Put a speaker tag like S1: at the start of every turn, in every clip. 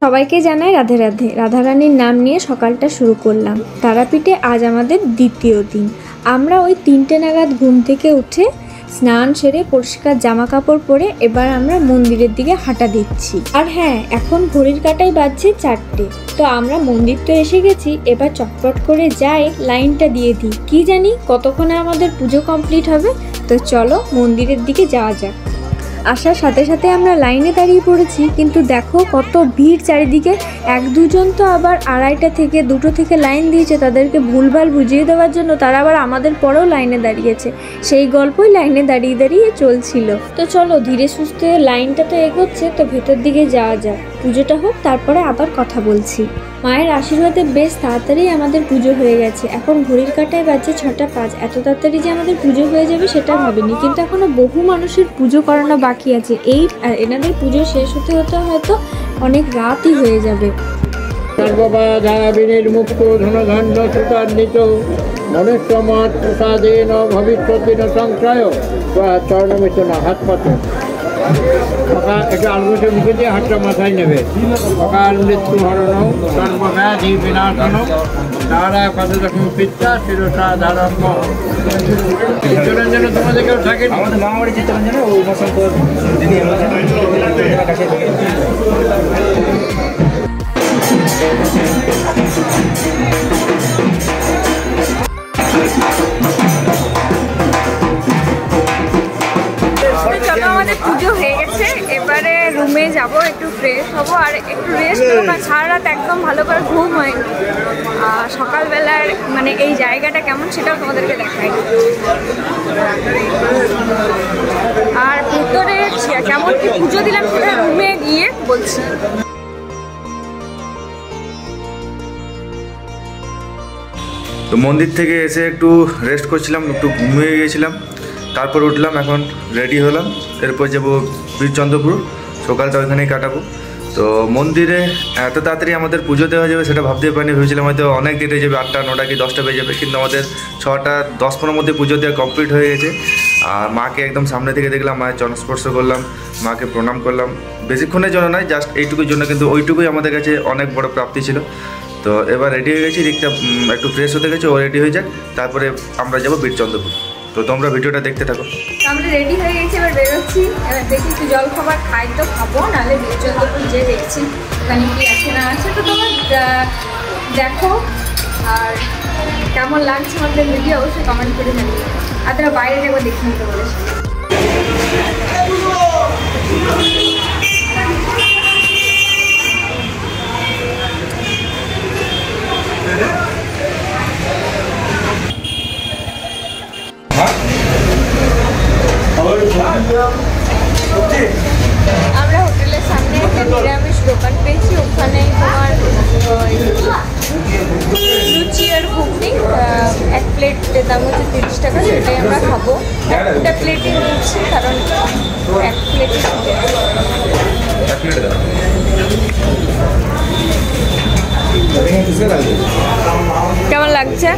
S1: সবাইকে জানাই রাধে রাধে। রাধারানীর নাম নিয়ে সকালটা শুরু করলাম। তারাপীঠে আজ আমাদের দ্বিতীয় দিন। আমরা ওই 3টে নাগাদ ঘুম থেকে উঠে স্নান সেরে পরিষ্কার জামা কাপড় পরে এবার আমরা মন্দিরের দিকে হাঁটা দিচ্ছি। আর হ্যাঁ, এখন ঘড়ির কাঁটায় বাজছে 4টে। তো আমরা মন্দির তো এসে গেছি, এবার চটপট করে যাই লাইনটা দিয়ে দিই। কি জানি কতক্ষণে আমাদের পুজো কমপ্লিট হবে। তো চলো মন্দিরের দিকে যাওয়া যাক। আসার সাথে সাথে আমরা লাইনে দাঁড়িয়ে পড়েছি, কিন্তু দেখো কত ভিড় চারিদিকে। 1-2 জন তো আবার 2:30 থেকে 2টো থেকে লাইন দিয়েছে, তাদেরকে ভুলভাল বুঝিয়ে দেওয়ার জন্য তারা আবার আমাদের পরেও লাইনে দাঁড়িয়েছে। সেই গল্পই লাইনে দাঁড়িয়ে দাঁড়িয়ে চলছিল। তো চলো ধীরে সুস্থে, লাইনটা তো এগোচ্ছে, তো ভেতর দিকে যাওয়া যাক। পুজোটা হোক, তারপরে আবার কথা বলছি। মায়ের আশীর্বাদে বেশ তাড়াতাড়ি আমাদের পুজো হয়ে গেছে। এখন ঘড়ির কাঁটায় বাজছে 6টা 5। এত তাড়াতাড়ি যে আমাদের পুজো হয়ে যাবে সেটা ভাবিনি, কিন্তু এখনো বহু মানুষের পুজো করানো বাকি আছে। এনাদের পুজো শেষ হতে হতে হয়তো অনেক রাতই হয়ে যাবে।
S2: একটু আলগুছে মুখে দিয়ে হাতটা মাথায় নেবে। অকাল মৃত্যু হরণ সর্বব্যাধি বিনাশন নারায় পদদশম পিতা শিরসা ধারম্য। চিত্তরঞ্জন তোমাদের কেউ থাকে?
S3: আমাদের মামাবাড়ি চিত্তরঞ্জনে ও উমাশঙ্কর দিদি কাছে।
S1: চলো, আমাদের পুজো হয়ে গেছে। এবারে রুমে যাব, একটু ফ্রেশ হবো আর একটু রেস্ট করবো, কারণ সারা রাত একদম ভালো করে ঘুম হয়নি। সকালবেলার মানে এই জায়গাটা কেমন সেটাও তোমাদেরকে দেখাই। আর ভেতরে কেমন কি পুজো দিলাম সেটা রুমে গিয়ে বলছি।
S4: তো মন্দির থেকে এসে একটু রেস্ট করছিলাম, একটু ঘুমিয়ে গিয়েছিলাম। তারপর উঠলাম, এখন রেডি হলাম। এরপর যাবো বীরচন্দ্রপুর, সকালটা ওইখানেই কাটাবো। তো মন্দিরে এত তাড়াতাড়ি আমাদের পুজো দেওয়া যাবে সেটা ভাবতেই পারিনি। ভেবেছিলাম হয়তো অনেক দেরি হয়ে যাবে, 8টা 9টা কি 10টা বেজে যাবে, কিন্তু আমাদের 6টা 10-15 মধ্যে পুজো দেওয়া কমপ্লিট হয়ে গেছে। আর মাকে একদম সামনে থেকে দেখলাম, মায়ের চরণস্পর্শ করলাম, মাকে প্রণাম করলাম। বেশিক্ষণের জন্য নয়, জাস্ট এইটুকুর জন্য, কিন্তু ওইটুকুই আমাদের কাছে অনেক বড় প্রাপ্তি ছিল। তো এবার রেডি হয়ে গেছি, দিকটা একটু ফ্রেশ হতে গেছে, ও রেডি হয়ে যাক, তারপরে আমরা যাবো বীরচন্দ্রপুর। তো তোমরা ভিডিওটা দেখতে থাকো।
S1: আমরা রেডি হয়ে গেছি, এবার বেরোচ্ছি। এবার দেখি একটু জল খাবার খাই তো খাবো, নাহলে বীরচন্দ্রপুর যে দেখছি ওখানে কি আছে না আছে। তো তোমরা দেখো, আর কেমন লাগছে আমাদের ভিডিও অবশ্যই কমেন্ট করে জানিও। আর তারা বাইরে যাবো দেখে নিতে বলেছে। আমরা হোটেলের সামনে একটা নিরামিষ দোকান পেয়েছি, ওখানে তোমার লুচি আর ঘুগনি, 1 প্লেটের দাম হচ্ছে 30 টাকা। সেটাই আমরা খাবো। একটা প্লেটই নিচ্ছি, কারণ 1 প্লেটে কেমন লাগছে?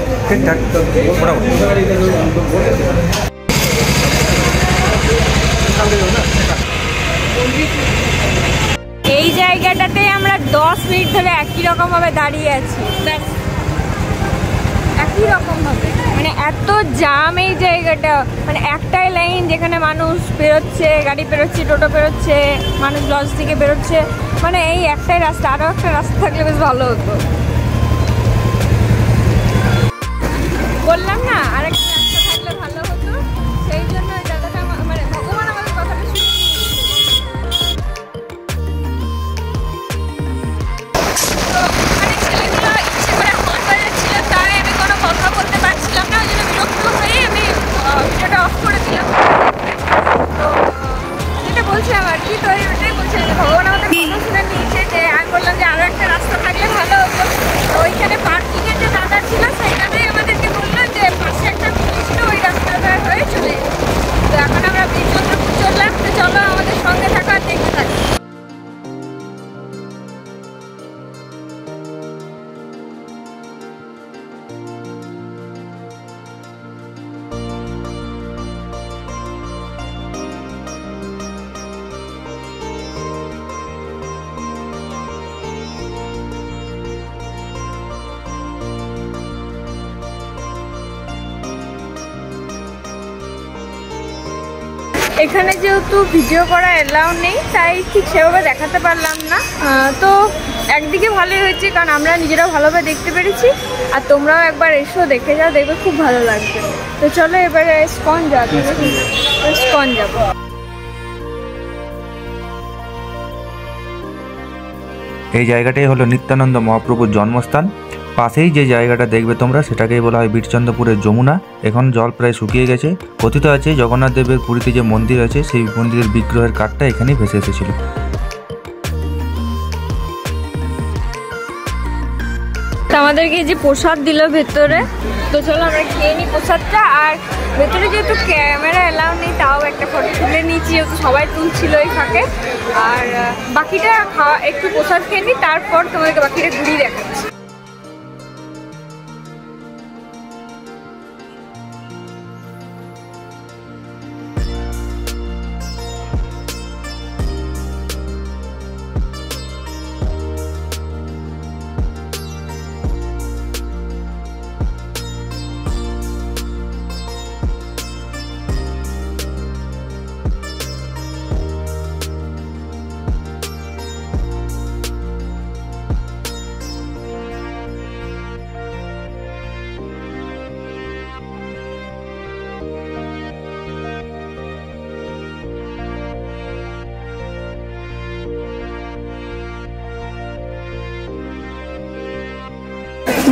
S1: এই জায়গাটাতে আমরা 10 মিনিট ধরে একই রকম ভাবে দাঁড়িয়ে আছি, একই রকম ভাবে। মানে এত জাম এই জায়গাটা, মানে একটাই লাইন যেখানে মানুষ বেরোচ্ছে, গাড়ি বেরোচ্ছে, টোটো বেরোচ্ছে, মানুষ লজ থেকে বেরোচ্ছে। মানে এই একটাই রাস্তা, আরও একটা রাস্তা থাকলে বেশ ভালো হতো। বললাম না আরেকটা রাস্তা থাকলে ভালো হতো, সেই জন্য জায়গাটা মানে ভগবান আমাদের কথাটা শুনে। ভিডিওটা অফ করে দিলাম। তো যেটা বলছিলাম আর কি, তো ওইটাই বলছিলাম যে ভগবান আমাদের কথা শুনে নিয়েছে। যে আমি বললাম যে আরও একটা রাস্তা থাকলে ভালো হতো। তো ওইখানে পার্কিংয়ের যে দাদা ছিল, সেই দাদাই আমাদেরকে বললো যে পাশে একটা এখানে যেহেতু ভিডিও করা এলাও নেই, তাই ঠিক সেভাবে দেখাতে পারলাম না। তো একদিকে ভালোই হয়েছে, কারণ আমরা নিজেরাও ভালোভাবে দেখতে পেরেছি, আর তোমরাও একবার এসো, দেখে যাও, দেখবে খুব ভালো লাগবে। তো চলো এবারে স্কন যাবো, স্কন যাবো।
S4: এই জায়গাটাই হলো নিত্যানন্দ মহাপ্রভুর জন্মস্থান। পাশেই যে জায়গাটা দেখবে তোমরা, সেটাকেই বলা হয় বীরচন্দ্রপুরের যমুনা। এখন জল প্রায় শুকিয়ে গেছে। কথিত আছে জগন্নাথ দেবের পুরীতে যে মন্দির আছে, সেই মন্দিরের বিগ্রহের কাঠটা এখানেই ভেসে এসেছিল।
S1: আমাদেরকে যে প্রসাদ দিল ভেতরে, তো চলো আমরা খেয়ে নিই প্রসাদটা। আর ভেতরে যেহেতু ক্যামেরা এলাও নেই, তাও একটা ফটো তুলে নিয়েছি, যেহেতু সবাই তুলছিল এই ফাঁকে। আর বাকিটা খাওয়া, একটু প্রসাদ খেয়ে নিই, তারপর তোমাদেরকে বাকিটা ঘুরিয়ে দেখাচ্ছি।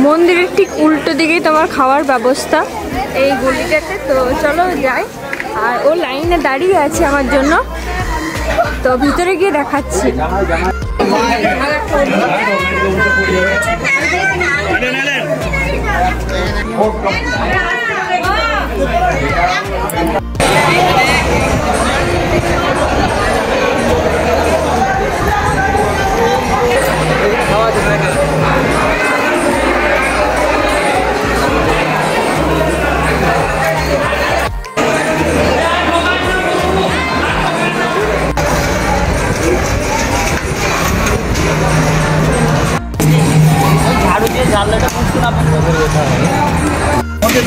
S1: মন্দিরের ঠিক উল্টো দিকেই তোমার খাওয়ার ব্যবস্থা এই গলিটাতে। তো চলো যাই। আর ও লাইনে দাঁড়িয়ে আছে আমার জন্য, তো ভিতরে গিয়ে দেখাচ্ছি।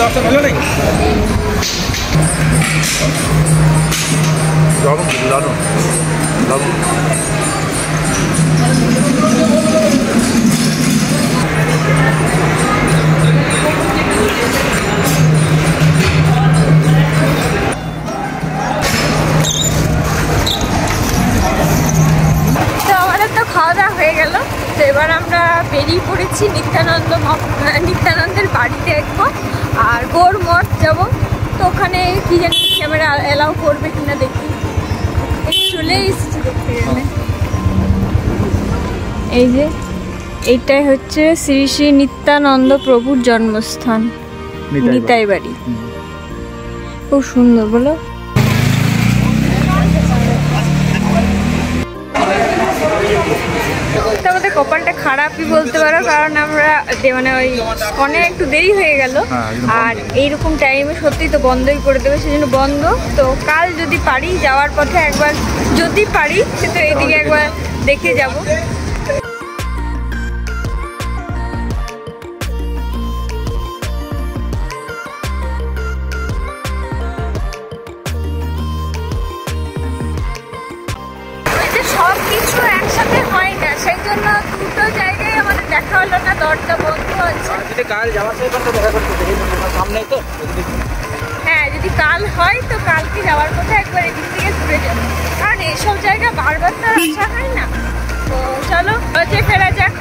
S3: দর্শন হলো নাকি?
S1: খাওয়া দাওয়া হয়ে গেল। তো এবার আমরা বেরিয়ে পড়েছি নিত্যানন্দের বাড়ি দেখবো আর গৌর মঠ যাবো। তো ওখানে কি জানি ক্যামেরা অ্যালাউ করবে কিনা দেখি। চলে এসেছি দেখতে গেলে। এই যে এইটাই হচ্ছে শ্রী শ্রী নিত্যানন্দ প্রভুর জন্মস্থান, নিতাই বাড়ি। খুব সুন্দর বলো। আমাদের কপালটা খারাপই বলতে পারো, কারণ আমরা মানে ওই অনেক একটু দেরি হয়ে গেল। আর এইরকম টাইমে সত্যি তো বন্ধই করে দেবে, সেজন্য বন্ধ। তো কাল যদি পারি যাওয়ার পথে একবার, যদি পারি তো এদিকে একবার দেখে যাব। সব কিছু একসাথে হয় না, সেই জন্য দুটো জায়গায় আমাদের দেখা হলো না, দরজা বন্ধ আছে।
S3: কাল যাওয়ার দেখা করতে সামনেই তো।
S1: হ্যাঁ, যদি কাল হয় তো কালকে যাওয়ার কথা একবার এদিক থেকে ঘুরে যাবো, কারণ এইসব জায়গা বারবার তো আসা হয় না। তো চলো ফেরা যাক।